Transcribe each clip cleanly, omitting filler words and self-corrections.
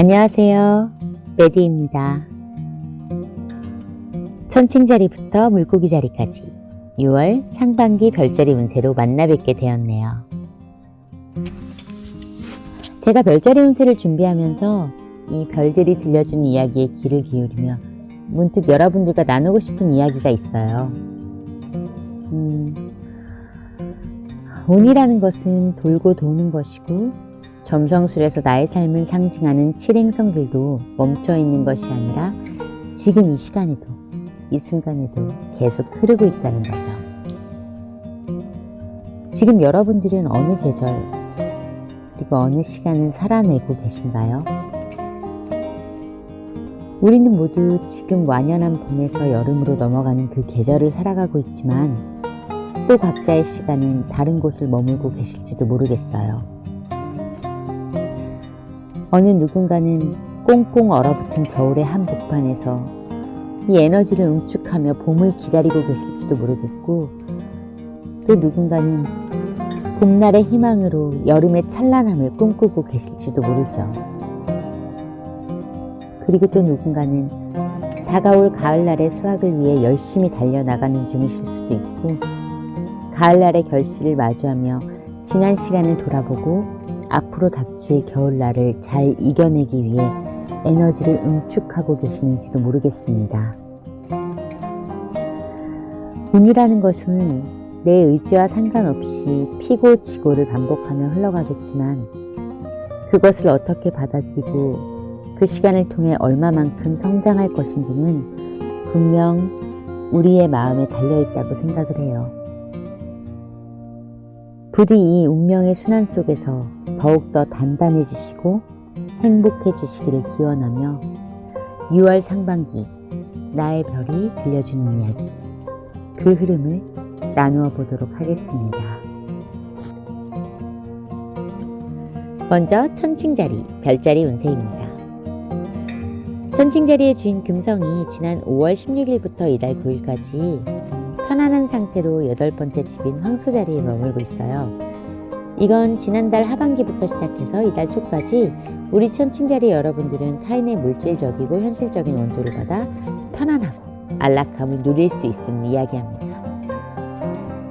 안녕하세요. 레디입니다. 천칭자리부터 물고기자리까지 6월 상반기 별자리 운세로 만나 뵙게 되었네요. 제가 별자리 운세를 준비하면서 이 별들이 들려주는 이야기에 귀를 기울이며 문득 여러분들과 나누고 싶은 이야기가 있어요. 운이라는 것은 돌고 도는 것이고 점성술에서 나의 삶을 상징하는 칠행성들도 멈춰있는 것이 아니라 지금 이 시간에도 이 순간에도 계속 흐르고 있다는 거죠. 지금 여러분들은 어느 계절 그리고 어느 시간을 살아내고 계신가요? 우리는 모두 지금 완연한 봄에서 여름으로 넘어가는 그 계절을 살아가고 있지만 또 각자의 시간은 다른 곳을 머물고 계실지도 모르겠어요. 어느 누군가는 꽁꽁 얼어붙은 겨울의 한복판에서 이 에너지를 응축하며 봄을 기다리고 계실지도 모르겠고 또 누군가는 봄날의 희망으로 여름의 찬란함을 꿈꾸고 계실지도 모르죠. 그리고 또 누군가는 다가올 가을날의 수확을 위해 열심히 달려나가는 중이실 수도 있고 가을날의 결실을 마주하며 지난 시간을 돌아보고 앞으로 닥칠 겨울날을 잘 이겨내기 위해 에너지를 응축하고 계시는지도 모르겠습니다. 운이라는 것은 내 의지와 상관없이 피고 지고를 반복하며 흘러가겠지만 그것을 어떻게 받아들이고 그 시간을 통해 얼마만큼 성장할 것인지는 분명 우리의 마음에 달려있다고 생각을 해요. 부디 이 운명의 순환 속에서 더욱더 단단해지시고 행복해지시기를 기원하며 6월 상반기 나의 별이 들려주는 이야기 그 흐름을 나누어 보도록 하겠습니다. 먼저 천칭자리 별자리 운세입니다. 천칭자리의 주인 금성이 지난 5월 16일부터 이달 9일까지 편안한 상태로 8번째 집인 황소자리에 머물고 있어요. 이건 지난달 하반기부터 시작해서 이달 초까지 우리 천칭자리 여러분들은 타인의 물질적이고 현실적인 원조를 받아 편안하고 안락함을 누릴 수 있음을 이야기합니다.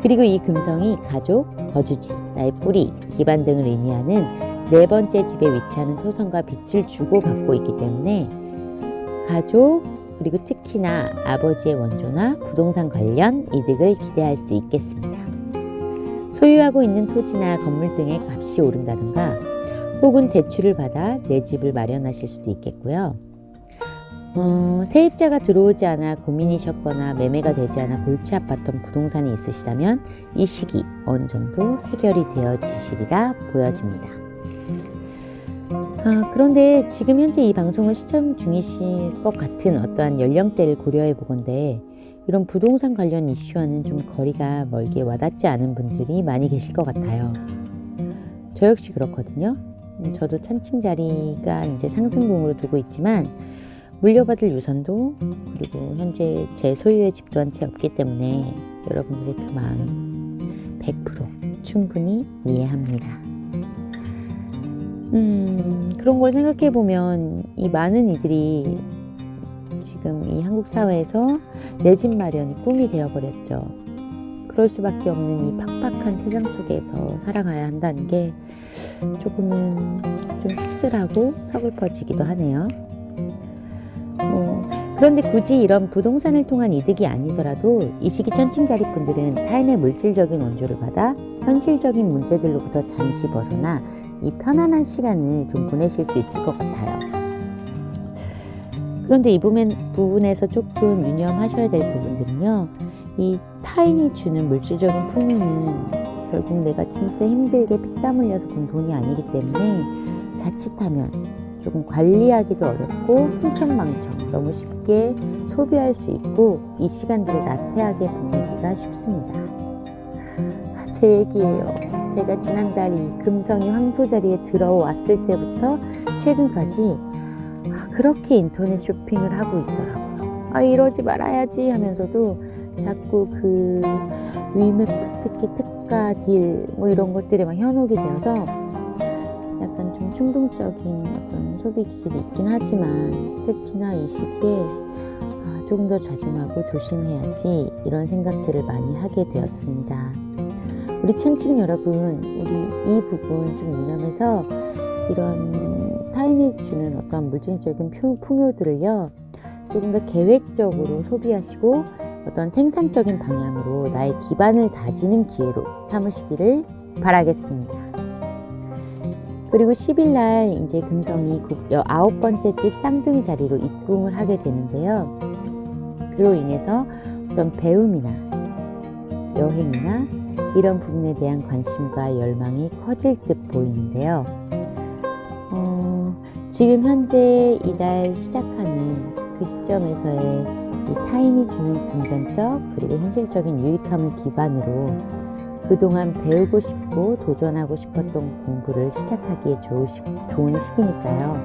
그리고 이 금성이 가족, 거주지, 나의 뿌리, 기반 등을 의미하는 4번째 집에 위치하는 토성과 빛을 주고받고 있기 때문에 가족, 그리고 특히나 아버지의 원조나 부동산 관련 이득을 기대할 수 있겠습니다. 소유하고 있는 토지나 건물 등의 값이 오른다든가 혹은 대출을 받아 내 집을 마련하실 수도 있겠고요. 세입자가 들어오지 않아 고민이셨거나 매매가 되지 않아 골치 아팠던 부동산이 있으시다면 이 시기 어느 정도 해결이 되어지시리라 보여집니다. 그런데 지금 현재 이 방송을 시청 중이실 것 같은 어떠한 연령대를 고려해 보건대 이런 부동산 관련 이슈와는 좀 거리가 멀게 와닿지 않은 분들이 많이 계실 것 같아요. 저 역시 그렇거든요. 저도 천칭자리가 이제 상승궁으로 두고 있지만 물려받을 유산도 그리고 현재 제 소유의 집도 한 채 없기 때문에 여러분들의 그 마음 100% 충분히 이해합니다. 그런 걸 생각해 보면 이 많은 이들이 지금 이 한국 사회에서 내 집 마련이 꿈이 되어버렸죠. 그럴 수밖에 없는 이 팍팍한 세상 속에서 살아가야 한다는 게 조금은 좀 씁쓸하고 서글퍼지기도 하네요. 그런데 굳이 이런 부동산을 통한 이득이 아니더라도 이 시기 천칭자리 분들은 타인의 물질적인 원조를 받아 현실적인 문제들로부터 잠시 벗어나 이 편안한 시간을 좀 보내실 수 있을 것 같아요. 그런데 이 부분에서 조금 유념하셔야 될 부분들은요. 이 타인이 주는 물질적인 풍요는 결국 내가 진짜 힘들게 피땀 흘려서 번 돈이 아니기 때문에 자칫하면 조금 관리하기도 어렵고 흥청망청 너무 쉽게 소비할 수 있고 이 시간들을 나태하게 보내기가 쉽습니다. 제 얘기예요. 제가 지난달 이 금성이 황소자리에 들어왔을 때부터 최근까지 그렇게 인터넷 쇼핑을 하고 있더라고요. 이러지 말아야지 하면서도 자꾸 그 위메프 특히 특가 딜 뭐 이런 것들에 막 현혹이 되어서 약간 좀 충동적인 어떤 소비 기질이 있긴 하지만 특히나 이 시기에 조금 더 자중하고 조심해야지 이런 생각들을 많이 하게 되었습니다. 우리 천칭 여러분, 우리 이 부분 좀 유념해서 이런 타인이 주는 어떤 물질적인 풍요들을요 조금 더 계획적으로 소비하시고 어떤 생산적인 방향으로 나의 기반을 다지는 기회로 삼으시기를 바라겠습니다. 그리고 10일 날 이제 금성이 9번째 집 쌍둥이 자리로 입궁을 하게 되는데요. 그로 인해서 어떤 배움이나 여행이나 이런 부분에 대한 관심과 열망이 커질 듯 보이는데요. 지금 현재 이달 시작하는 그 시점에서의 이 타인이 주는 금전적 그리고 현실적인 유익함을 기반으로 그동안 배우고 싶고 도전하고 싶었던 공부를 시작하기에 좋은 시기니까요.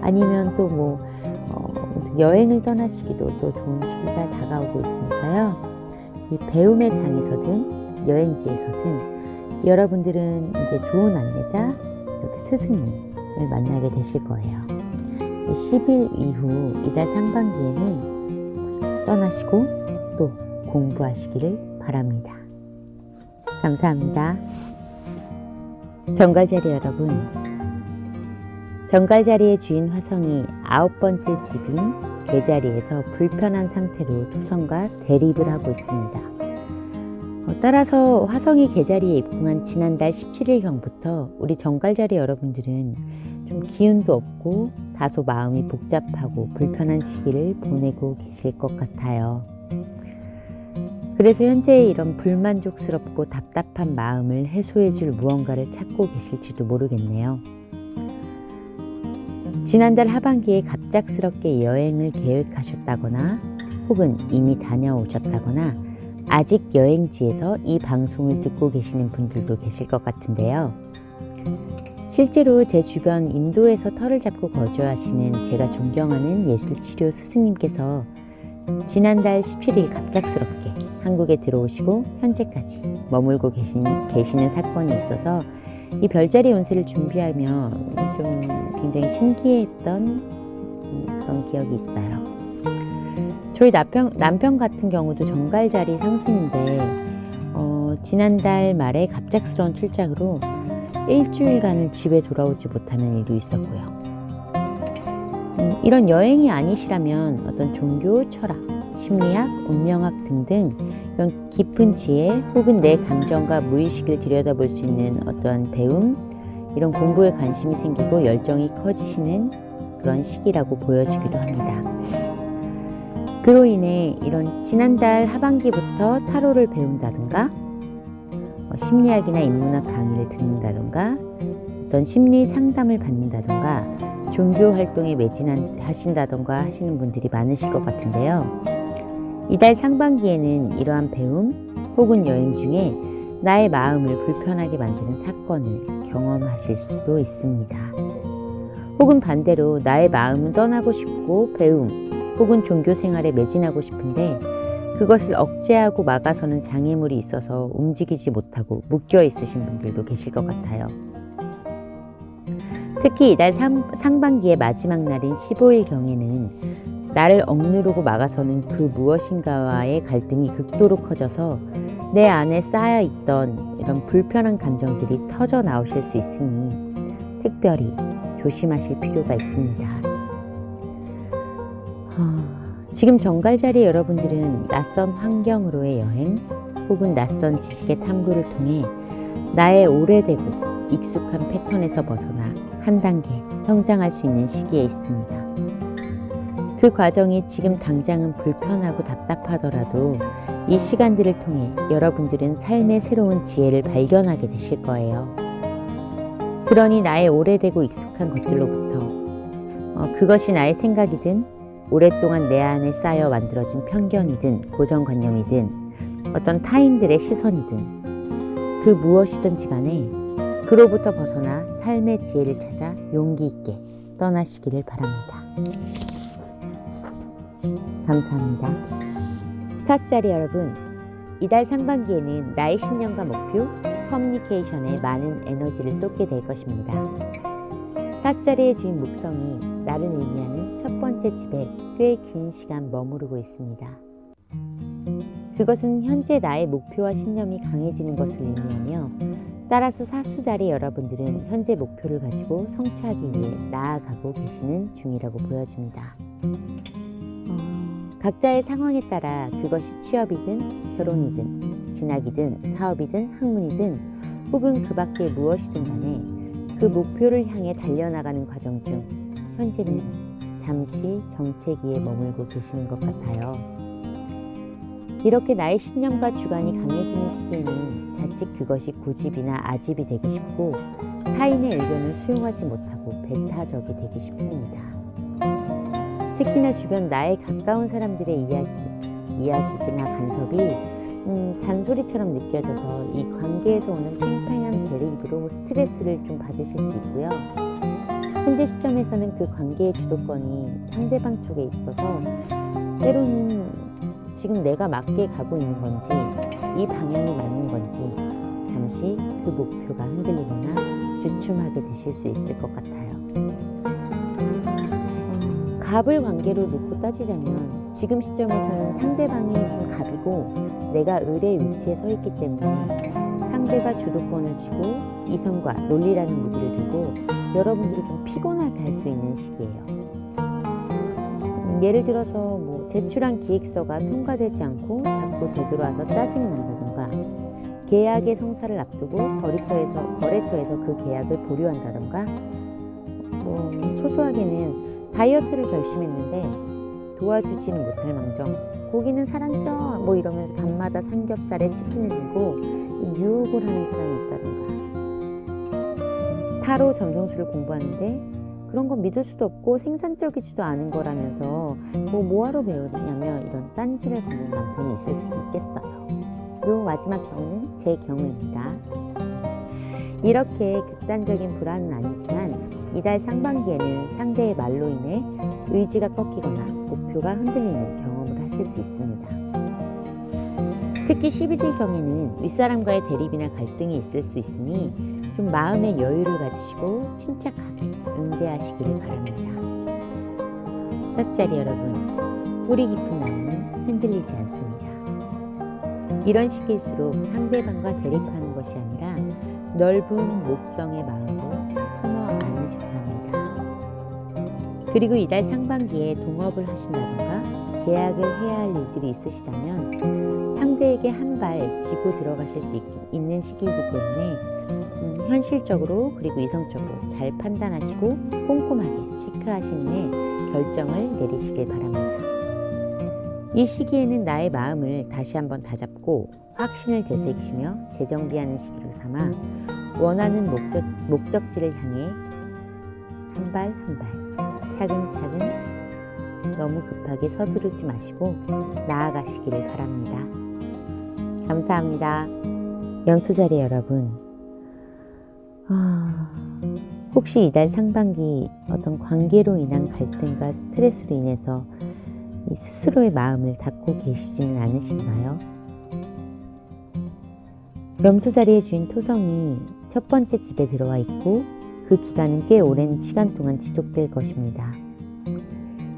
아니면 또 뭐 여행을 떠나시기도 또 좋은 시기가 다가오고 있으니까요. 이 배움의 장에서든 여행지에서든 여러분들은 이제 좋은 안내자, 이렇게 스승님을 만나게 되실 거예요. 10일 이후 이달 상반기에는 떠나시고 또 공부하시기를 바랍니다. 감사합니다. 정갈자리 여러분, 정갈자리의 주인 화성이 9번째 집인 개자리에서 불편한 상태로 토성과 대립을 하고 있습니다. 따라서 화성이 개자리에 입궁한 지난달 17일경부터 우리 정갈자리 여러분들은 좀 기운도 없고 다소 마음이 복잡하고 불편한 시기를 보내고 계실 것 같아요. 그래서 현재 이런 불만족스럽고 답답한 마음을 해소해줄 무언가를 찾고 계실지도 모르겠네요. 지난달 하반기에 갑작스럽게 여행을 계획하셨다거나 혹은 이미 다녀오셨다거나 아직 여행지에서 이 방송을 듣고 계시는 분들도 계실 것 같은데요. 실제로 제 주변 인도에서 터를 잡고 거주하시는 제가 존경하는 예술치료 스승님께서 지난달 17일 갑작스럽게 한국에 들어오시고 현재까지 머물고 계시는 사건이 있어서 이 별자리 운세를 준비하며 좀 굉장히 신기했던 그런 기억이 있어요. 저희 남편 같은 경우도 정갈자리 상승인데 지난달 말에 갑작스러운 출장으로 일주일간을 집에 돌아오지 못하는 일도 있었고요. 이런 여행이 아니시라면 어떤 종교, 철학, 심리학, 운명학 등등 이런 깊은 지혜 혹은 내 감정과 무의식을 들여다볼 수 있는 어떠한 배움, 이런 공부에 관심이 생기고 열정이 커지시는 그런 시기라고 보여지기도 합니다. 그로 인해 이런 지난달 하반기부터 타로를 배운다든가 심리학이나 인문학 강의를 듣는다든가 어떤 심리 상담을 받는다든가 종교 활동에 매진하신다든가 하시는 분들이 많으실 것 같은데요. 이달 상반기에는 이러한 배움 혹은 여행 중에 나의 마음을 불편하게 만드는 사건을 경험하실 수도 있습니다. 혹은 반대로 나의 마음은 떠나고 싶고 배움 혹은 종교 생활에 매진하고 싶은데 그것을 억제하고 막아서는 장애물이 있어서 움직이지 못하고 묶여 있으신 분들도 계실 것 같아요. 특히 이달 상반기의 마지막 날인 15일경에는 나를 억누르고 막아서는 그 무엇인가와의 갈등이 극도로 커져서 내 안에 쌓여있던 이런 불편한 감정들이 터져 나오실 수 있으니 특별히 조심하실 필요가 있습니다. 지금 정갈자리 여러분들은 낯선 환경으로의 여행 혹은 낯선 지식의 탐구를 통해 나의 오래되고 익숙한 패턴에서 벗어나 한 단계 성장할 수 있는 시기에 있습니다. 그 과정이 지금 당장은 불편하고 답답하더라도 이 시간들을 통해 여러분들은 삶의 새로운 지혜를 발견하게 되실 거예요. 그러니 나의 오래되고 익숙한 것들로부터 그것이 나의 생각이든 오랫동안 내 안에 쌓여 만들어진 편견이든 고정관념이든 어떤 타인들의 시선이든 그 무엇이든지 간에 그로부터 벗어나 삶의 지혜를 찾아 용기 있게 떠나시기를 바랍니다. 감사합니다. 사스자리 여러분, 이달 상반기에는 나의 신념과 목표, 커뮤니케이션에 많은 에너지를 쏟게 될 것입니다. 사수자리의 주인 목성이 나를 의미하는 첫 번째 집에 꽤 긴 시간 머무르고 있습니다. 그것은 현재 나의 목표와 신념이 강해지는 것을 의미하며, 따라서 사수자리 여러분들은 현재 목표를 가지고 성취하기 위해 나아가고 계시는 중이라고 보여집니다. 각자의 상황에 따라 그것이 취업이든 결혼이든 진학이든 사업이든 학문이든 혹은 그 밖에 무엇이든 간에 그 목표를 향해 달려나가는 과정 중 현재는 잠시 정체기에 머물고 계시는 것 같아요. 이렇게 나의 신념과 주관이 강해지는 시기에는 자칫 그것이 고집이나 아집이 되기 쉽고 타인의 의견을 수용하지 못하고 배타적이 되기 쉽습니다. 특히나 주변 나의 가까운 사람들의 이야기나 간섭이 잔소리처럼 느껴져서 이 관계에서 오는 팽팽한 대립으로 스트레스를 좀 받으실 수 있고요. 현재 시점에서는 그 관계의 주도권이 상대방 쪽에 있어서 때로는 지금 내가 맞게 가고 있는 건지 이 방향이 맞는 건지 잠시 그 목표가 흔들리거나 주춤하게 되실 수 있을 것 같아요. 갑을 관계로 놓고 따지자면 지금 시점에서는 상대방이 좀 갑이고 내가 을의 위치에 서 있기 때문에 상대가 주도권을 쥐고 이성과 논리라는 무기를 들고 여러분들을 좀 피곤하게 할 수 있는 시기예요. 예를 들어서 제출한 기획서가 통과되지 않고 자꾸 되돌아와서 짜증이 난다던가, 계약의 성사를 앞두고 거래처에서 그 계약을 보류한다던가, 소소하게는 다이어트를 결심했는데 도와주지는 못할 망정 고기는 살안쪄 이러면서 밤마다 삼겹살에 치킨을 들고 유혹을 하는 사람이 있다던가, 타로 점성술을 공부하는데 그런 건 믿을 수도 없고 생산적이지도 않은 거라면서 뭐하러 배우냐며 이런 딴지를 거는 남편이 있을 수도 있겠어요. 그리고 마지막 경우는 제 경우입니다. 이렇게 극단적인 불안은 아니지만 이달 상반기에는 상대의 말로 인해 의지가 꺾이거나 목표가 흔들리는 경험을 하실 수 있습니다. 특히 11일경에는 윗사람과의 대립이나 갈등이 있을 수 있으니 좀 마음의 여유를 가지시고 침착하게 응대하시기를 바랍니다. 사수자리 여러분, 뿌리 깊은 나무는 흔들리지 않습니다. 이런 시기일수록 상대방과 대립하는 것이 아니라 넓은 목성의 마음으로 품어 안으시기 바랍니다. 그리고 이달 상반기에 동업을 하신다던가 계약을 해야 할 일들이 있으시다면 상대에게 한 발 지고 들어가실 수 있는 시기이기 때문에 현실적으로 그리고 이성적으로 잘 판단하시고 꼼꼼하게 체크하신 후에 결정을 내리시길 바랍니다. 이 시기에는 나의 마음을 다시 한번 다잡고 확신을 되새기시며 재정비하는 시기로 삼아 원하는 목적지를 향해 한 발 한 발 차근차근 너무 급하게 서두르지 마시고 나아가시기를 바랍니다. 감사합니다. 염소자리 여러분, 혹시 이달 상반기 어떤 관계로 인한 갈등과 스트레스로 인해서 스스로의 마음을 닫고 계시지는 않으신가요? 염소자리의 주인 토성이 첫 번째 집에 들어와 있고 그 기간은 꽤 오랜 시간 동안 지속될 것입니다.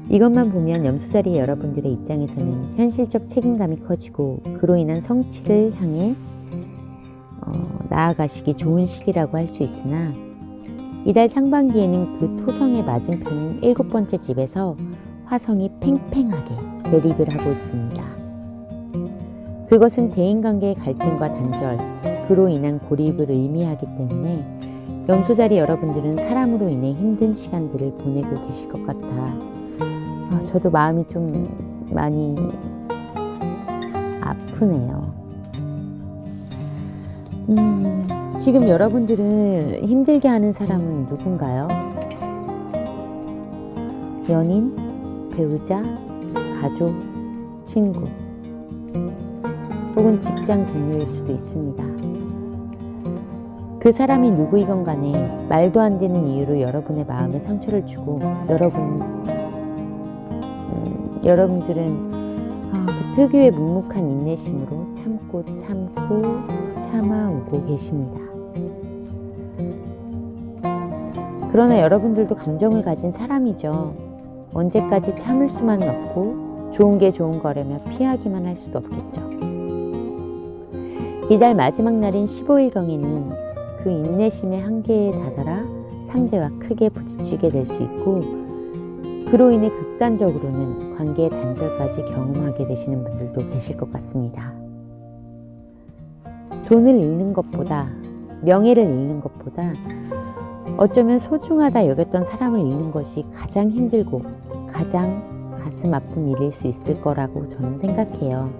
이것만 보면 염소자리 여러분들의 입장에서는 현실적 책임감이 커지고 그로 인한 성취를 향해 나아가시기 좋은 시기라고 할 수 있으나 이달 상반기에는 그 토성의 맞은편인 7번째 집에서 화성이 팽팽하게 대립을 하고 있습니다. 그것은 대인관계의 갈등과 단절, 그로 인한 고립을 의미하기 때문에 염소자리 여러분들은 사람으로 인해 힘든 시간들을 보내고 계실 것 같아 저도 마음이 좀 많이 아프네요. 지금 여러분들을 힘들게 하는 사람은 누군가요? 연인, 배우자, 가족, 친구, 혹은 직장 동료일 수도 있습니다. 그 사람이 누구이건 간에 말도 안 되는 이유로 여러분의 마음에 상처를 주고 여러분들은 그 특유의 묵묵한 인내심으로 참고 참아오고 계십니다. 그러나 여러분들도 감정을 가진 사람이죠. 언제까지 참을 수만은 없고 좋은 게 좋은 거라며 피하기만 할 수도 없겠죠. 이달 마지막 날인 15일경에는 그 인내심의 한계에 다다라 상대와 크게 부딪히게 될 수 있고, 그로 인해 극단적으로는 관계의 단절까지 경험하게 되시는 분들도 계실 것 같습니다. 돈을 잃는 것보다, 명예를 잃는 것보다 어쩌면 소중하다 여겼던 사람을 잃는 것이 가장 힘들고 가장 가슴 아픈 일일 수 있을 거라고 저는 생각해요.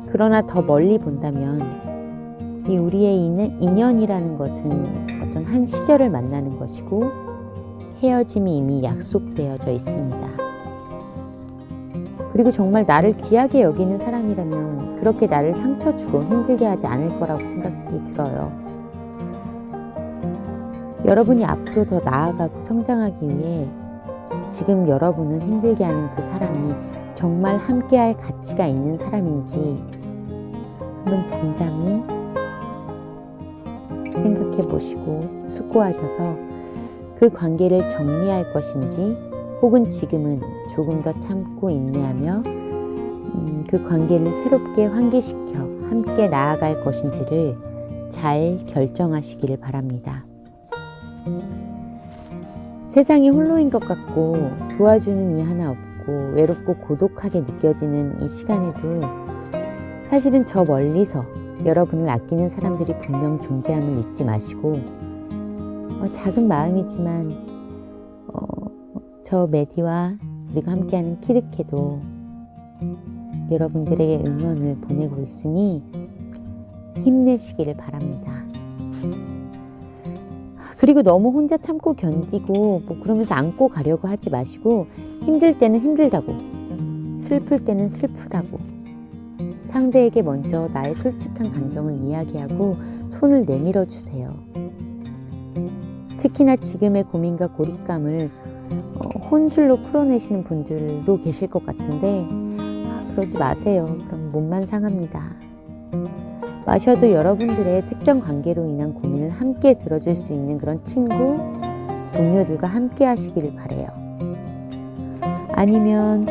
그러나 더 멀리 본다면 이 우리의 인연이라는 것은 어떤 한 시절을 만나는 것이고 헤어짐이 이미 약속되어져 있습니다. 그리고 정말 나를 귀하게 여기는 사람이라면 그렇게 나를 상처 주고 힘들게 하지 않을 거라고 생각이 들어요. 여러분이 앞으로 더 나아가고 성장하기 위해 지금 여러분을 힘들게 하는 그 사람이 정말 함께할 가치가 있는 사람인지 한번 잠잠히 생각해 보시고 숙고하셔서 그 관계를 정리할 것인지, 혹은 지금은 조금 더 참고 인내하며 그 관계를 새롭게 환기시켜 함께 나아갈 것인지를 잘 결정하시기를 바랍니다. 세상이 홀로인 것 같고 도와주는 이 하나 없고 외롭고 고독하게 느껴지는 이 시간에도 사실은 저 멀리서 여러분을 아끼는 사람들이 분명 존재함을 잊지 마시고, 작은 마음이지만 저 메디와 우리가 함께하는 키르케도 여러분들에게 응원을 보내고 있으니 힘내시기를 바랍니다. 그리고 너무 혼자 참고 견디고 그러면서 안고 가려고 하지 마시고, 힘들 때는 힘들다고, 슬플 때는 슬프다고 상대에게 먼저 나의 솔직한 감정을 이야기하고 손을 내밀어 주세요. 특히나 지금의 고민과 고립감을 혼술로 풀어내시는 분들도 계실 것 같은데 그러지 마세요. 그럼 몸만 상합니다. 마셔도 여러분들의 특정 관계로 인한 고민을 함께 들어줄 수 있는 그런 친구, 동료들과 함께 하시기를 바라요. 아니면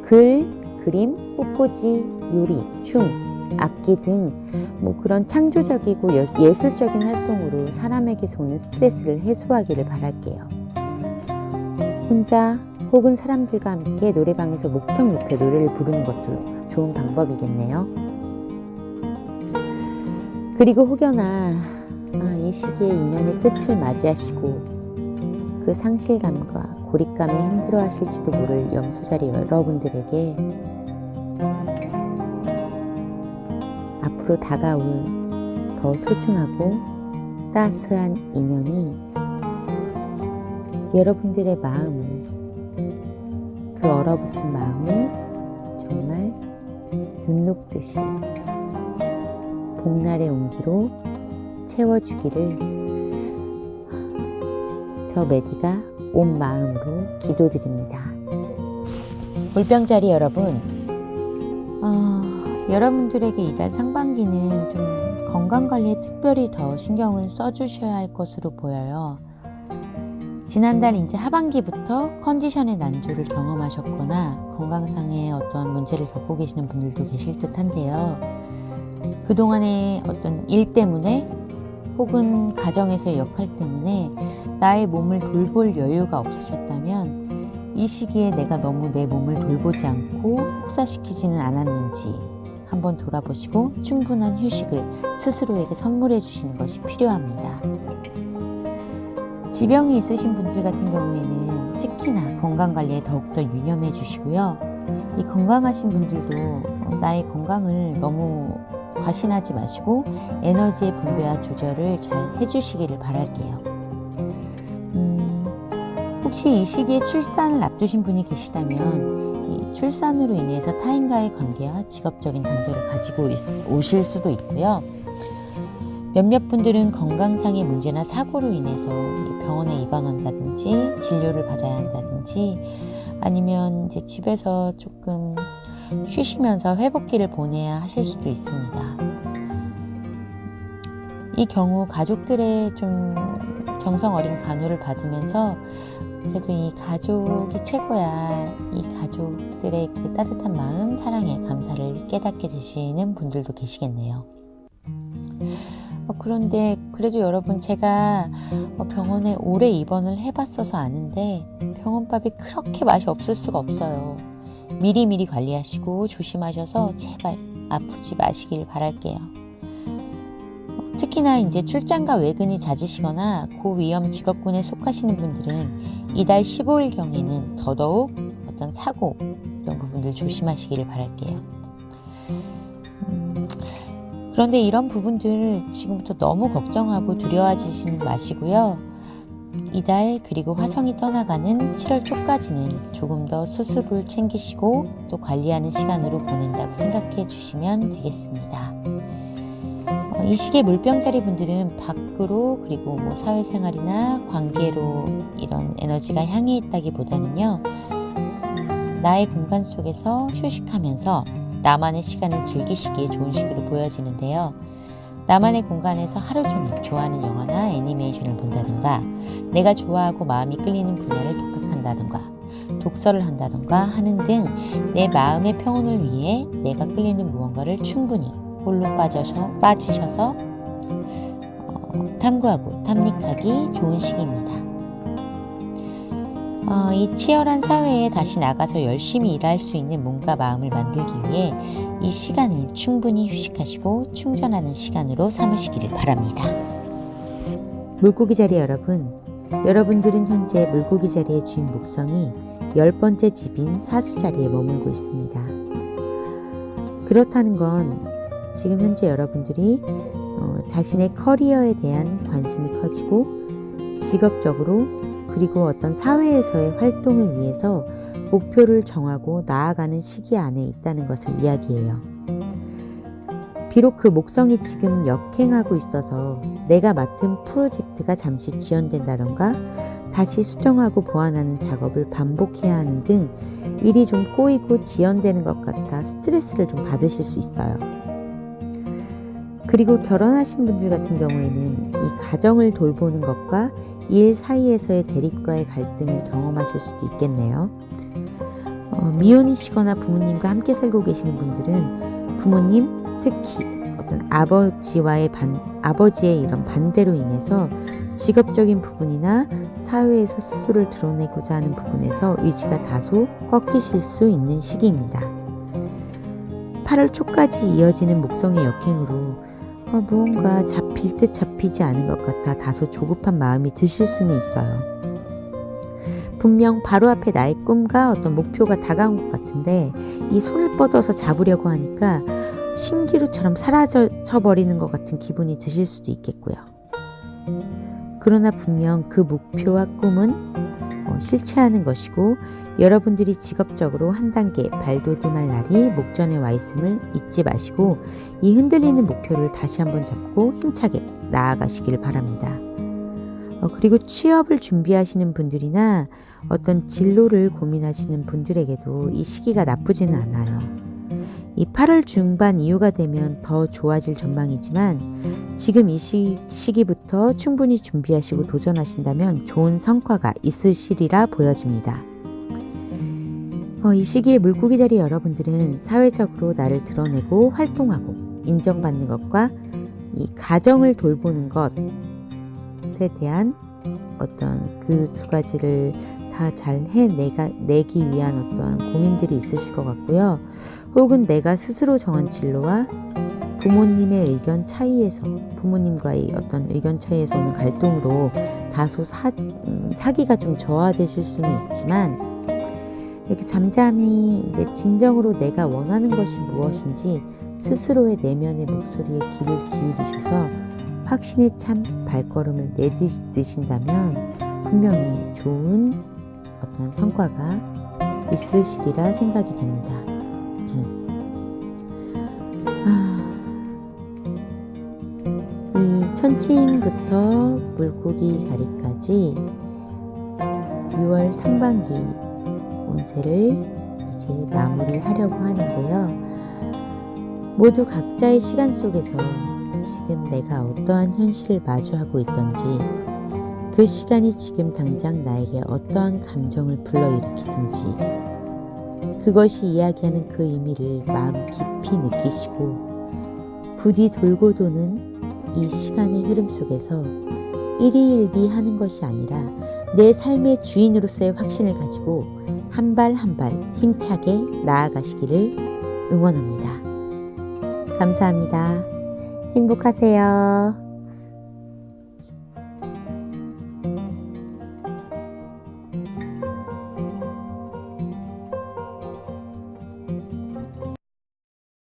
글, 그림, 꽃꽂이, 요리, 춤, 악기 등 그런 창조적이고 예술적인 활동으로 사람에게서 오는 스트레스를 해소하기를 바랄게요. 혼자 혹은 사람들과 함께 노래방에서 목청 높여 노래를 부르는 것도 좋은 방법이겠네요. 그리고 혹여나 이 시기에 인연의 끝을 맞이하시고 그 상실감과 고립감에 힘들어하실지도 모를 염소자리 여러분들에게 앞으로 다가올 더 소중하고 따스한 인연이 여러분들의 마음을, 그 얼어붙은 마음을 정말 눈 녹듯이 봄날의 온기로 채워주기를 저 메디가 온 마음으로 기도드립니다. 물병자리 여러분, 여러분들에게 이달 상반기는 좀 건강관리에 특별히 더 신경을 써주셔야 할 것으로 보여요. 지난달 이제 하반기부터 컨디션의 난조를 경험하셨거나 건강상의 어떤 문제를 겪고 계시는 분들도 계실 듯 한데요. 그동안의 어떤 일 때문에 혹은 가정에서의 역할 때문에 나의 몸을 돌볼 여유가 없으셨다면 이 시기에 내가 너무 내 몸을 돌보지 않고 혹사시키지는 않았는지 한번 돌아보시고 충분한 휴식을 스스로에게 선물해 주시는 것이 필요합니다. 지병이 있으신 분들 같은 경우에는 특히나 건강관리에 더욱더 유념해 주시고요. 이 건강하신 분들도 나의 건강을 너무 과신하지 마시고 에너지의 분배와 조절을 잘 해주시기를 바랄게요. 혹시 이 시기에 출산을 앞두신 분이 계시다면 이 출산으로 인해서 타인과의 관계와 직업적인 단절을 가지고 오실 수도 있고요. 몇몇 분들은 건강상의 문제나 사고로 인해서 병원에 입원한다든지 진료를 받아야 한다든지 아니면 이제 집에서 조금 쉬시면서 회복기를 보내야 하실 수도 있습니다. 이 경우 가족들의 좀 정성 어린 간호를 받으면서 그래도 이 가족이 최고야, 이 가족들의 그 따뜻한 마음, 사랑에 감사를 깨닫게 되시는 분들도 계시겠네요. 그런데 그래도 여러분, 제가 병원에 오래 입원을 해봤어서 아는데 병원밥이 그렇게 맛이 없을 수가 없어요. 미리미리 관리하시고 조심하셔서 제발 아프지 마시길 바랄게요. 특히나 이제 출장과 외근이 잦으시거나 고위험 직업군에 속하시는 분들은 이달 15일경에는 더더욱 어떤 사고 이런 부분들 조심하시기를 바랄게요. 그런데 이런 부분들 지금부터 너무 걱정하고 두려워지시는 마시고요. 이달 그리고 화성이 떠나가는 7월 초까지는 조금 더 스스로를 챙기시고 또 관리하는 시간으로 보낸다고 생각해 주시면 되겠습니다. 이 시기에 물병자리 분들은 밖으로 그리고 사회생활이나 관계로 이런 에너지가 향해 있다기보다는요, 나의 공간 속에서 휴식하면서 나만의 시간을 즐기시기에 좋은 시기로 보여지는데요. 나만의 공간에서 하루 종일 좋아하는 영화나 애니메이션을 본다든가, 내가 좋아하고 마음이 끌리는 분야를 독학한다든가, 독서를 한다든가 하는 등 내 마음의 평온을 위해 내가 끌리는 무언가를 충분히 홀로 빠지셔서 탐구하고 탐닉하기 좋은 시기입니다. 이 치열한 사회에 다시 나가서 열심히 일할 수 있는 몸과 마음을 만들기 위해 이 시간을 충분히 휴식하시고 충전하는 시간으로 삼으시기를 바랍니다. 물고기 자리 여러분, 여러분들은 현재 물고기 자리의 주인 목성이 10번째 집인 사수 자리에 머물고 있습니다. 그렇다는 건 지금 현재 여러분들이 자신의 커리어에 대한 관심이 커지고 직업적으로 그리고 어떤 사회에서의 활동을 위해서 목표를 정하고 나아가는 시기 안에 있다는 것을 이야기해요. 비록 그 목성이 지금 역행하고 있어서 내가 맡은 프로젝트가 잠시 지연된다던가 다시 수정하고 보완하는 작업을 반복해야 하는 등 일이 좀 꼬이고 지연되는 것 같아 스트레스를 좀 받으실 수 있어요. 그리고 결혼하신 분들 같은 경우에는 이 가정을 돌보는 것과 일 사이에서의 대립과의 갈등을 경험하실 수도 있겠네요. 미혼이시거나 부모님과 함께 살고 계시는 분들은 부모님, 특히 어떤 아버지의 이런 반대로 인해서 직업적인 부분이나 사회에서 스스로를 드러내고자 하는 부분에서 의지가 다소 꺾이실 수 있는 시기입니다. 8월 초까지 이어지는 목성의 역행으로 무언가 잡힐 듯 잡히지 않은 것 같아 다소 조급한 마음이 드실 수는 있어요. 분명 바로 앞에 나의 꿈과 어떤 목표가 다가온 것 같은데 이 손을 뻗어서 잡으려고 하니까 신기루처럼 사라져버리는 것 같은 기분이 드실 수도 있겠고요. 그러나 분명 그 목표와 꿈은 실체하는 것이고 여러분들이 직업적으로 한 단계 발돋움할 날이 목전에 와 있음을 잊지 마시고 이 흔들리는 목표를 다시 한번 잡고 힘차게 나아가시길 바랍니다. 그리고 취업을 준비하시는 분들이나 어떤 진로를 고민하시는 분들에게도 이 시기가 나쁘지는 않아요. 이 8월 중반 이후가 되면 더 좋아질 전망이지만 지금 이 시기부터 충분히 준비하시고 도전하신다면 좋은 성과가 있으시리라 보여집니다. 이 시기에 물고기 자리 여러분들은 사회적으로 나를 드러내고 활동하고 인정받는 것과 이 가정을 돌보는 것에 대한 어떤 그 두 가지를 다 잘 해내기 위한 어떠한 고민들이 있으실 것 같고요. 혹은 내가 스스로 정한 진로와 부모님의 의견 차이에서 부모님과의 어떤 의견 차이에서 오는 갈등으로 다소 사기가 좀 저하되실 수는 있지만 이렇게 잠잠히 이제 진정으로 내가 원하는 것이 무엇인지 스스로의 내면의 목소리에 귀를 기울이셔서 확신에 찬 발걸음을 내딛으신다면 분명히 좋은 어떤 성과가 있으시리라 생각이 됩니다. 이 천칭부터 물고기 자리까지 6월 상반기 운세를 이제 마무리하려고 하는데요. 모두 각자의 시간 속에서 지금 내가 어떠한 현실을 마주하고 있던지, 그 시간이 지금 당장 나에게 어떠한 감정을 불러일으키든지, 그것이 이야기하는 그 의미를 마음 깊이 느끼시고 부디 돌고 도는 이 시간의 흐름 속에서 일희일비하는 것이 아니라 내 삶의 주인으로서의 확신을 가지고 한 발 한 발 힘차게 나아가시기를 응원합니다. 감사합니다. 행복하세요.